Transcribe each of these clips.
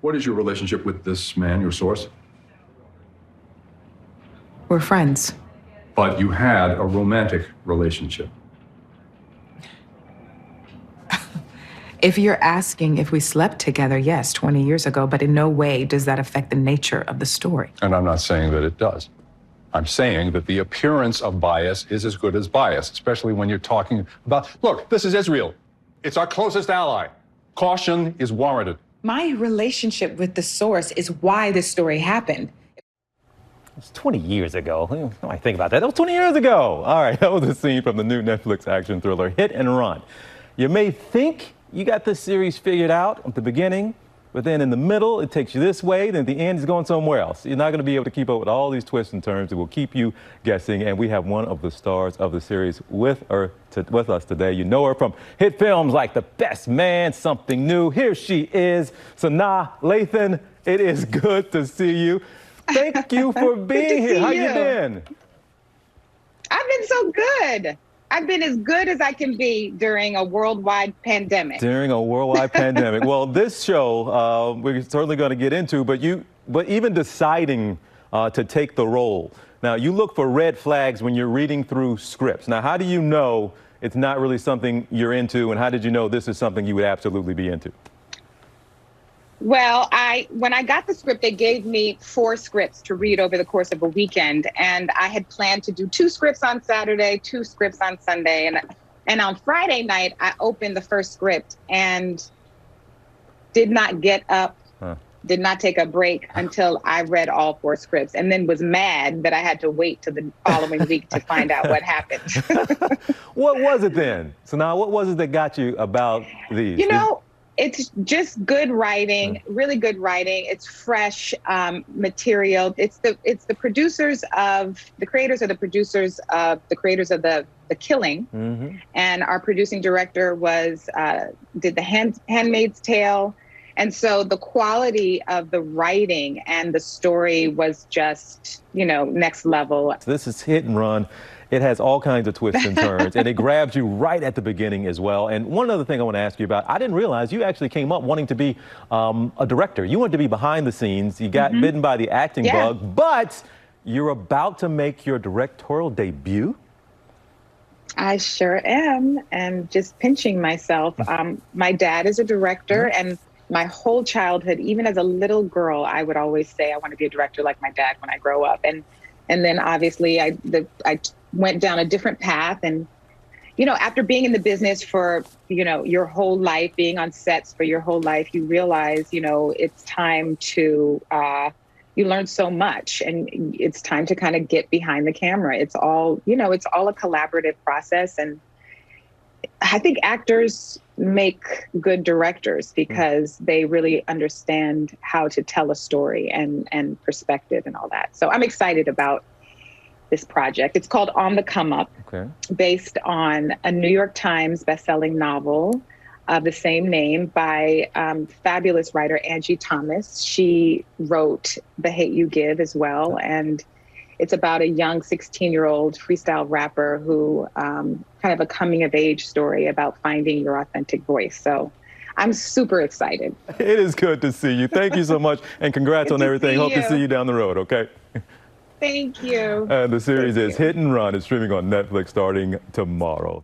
What is your relationship with this man, your source? We're friends. But you had a romantic relationship. If you're asking if we slept together, yes, 20 years ago, but in no way does that affect the nature of the story. And I'm not saying that it does. I'm saying that the appearance of bias is as good as bias, especially when you're talking about, look, this is Israel. It's our closest ally. Caution is warranted. My relationship with the source is why this story happened. It's 20 years ago. I think about that. That was 20 years ago. All right, that was a scene from the new Netflix action thriller Hit and Run. You may think you got this series figured out at the beginning, but then in the middle, it takes you this way, then at the end, it's going somewhere else. You're not going to be able to keep up with all these twists and turns. It will keep you guessing, and we have one of the stars of the series with us today. You know her from hit films like The Best Man, Something New. Here she is, Sanaa Lathan. It is good to see you. Thank you for being here. How you been? I've been so good. I've been as good as I can be during a worldwide pandemic. During a worldwide pandemic. Well, this show we're certainly going to get into, but even deciding to take the role. Now, you look for red flags when you're reading through scripts. Now, how do you know it's not really something you're into, and how did you know this is something you would absolutely be into? Well, when I got the script, they gave me 4 scripts to read over the course of a weekend. And I had planned to do 2 scripts on Saturday, 2 scripts on Sunday. And on Friday night, I opened the first script and did not get up, did not take a break until I read all 4 scripts, and then was mad that I had to wait till the following week to find out what happened. What was it then? So now, what was it that got you about these? You know, it's just good writing, really good writing. It's fresh material. It's the creators of the creators of the Killing, and our producing director did the Handmaid's Tale, and so the quality of the writing and the story was just next level. This is Hit and Run. It has all kinds of twists and turns, and it grabs you right at the beginning as well. And one other thing I want to ask you about, I didn't realize you actually came up wanting to be a director. You wanted to be behind the scenes. You got bitten by the acting bug, but you're about to make your directorial debut. I sure am, and just pinching myself. My dad is a director, and my whole childhood, even as a little girl, I would always say I want to be a director like my dad when I grow up. And then obviously I went down a different path, and after being in the business for your whole life, being on sets for your whole life, you realize it's time to you learn so much, and it's time to kind of get behind the camera. It's all it's all a collaborative process, and I think actors make good directors because they really understand how to tell a story and perspective and all that. So I'm excited about this project. It's called On the Come Up, based on a New York Times bestselling novel of the same name by fabulous writer Angie Thomas. She wrote The Hate U Give as well, and it's about a young 16-year-old freestyle rapper who kind of a coming-of-age story about finding your authentic voice. So I'm super excited. It is good to see you. Thank you so much, and congrats on everything. Hope to see you down the road, okay? Thank you. And the series is Hit and Run. It's streaming on Netflix starting tomorrow.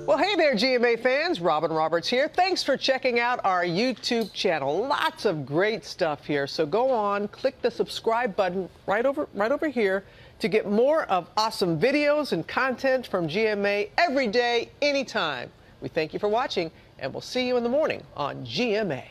Well, hey there, GMA fans. Robin Roberts here. Thanks for checking out our YouTube channel. Lots of great stuff here. So go on, click the subscribe button right over here to get more of awesome videos and content from GMA every day, anytime. We thank you for watching, and we'll see you in the morning on GMA.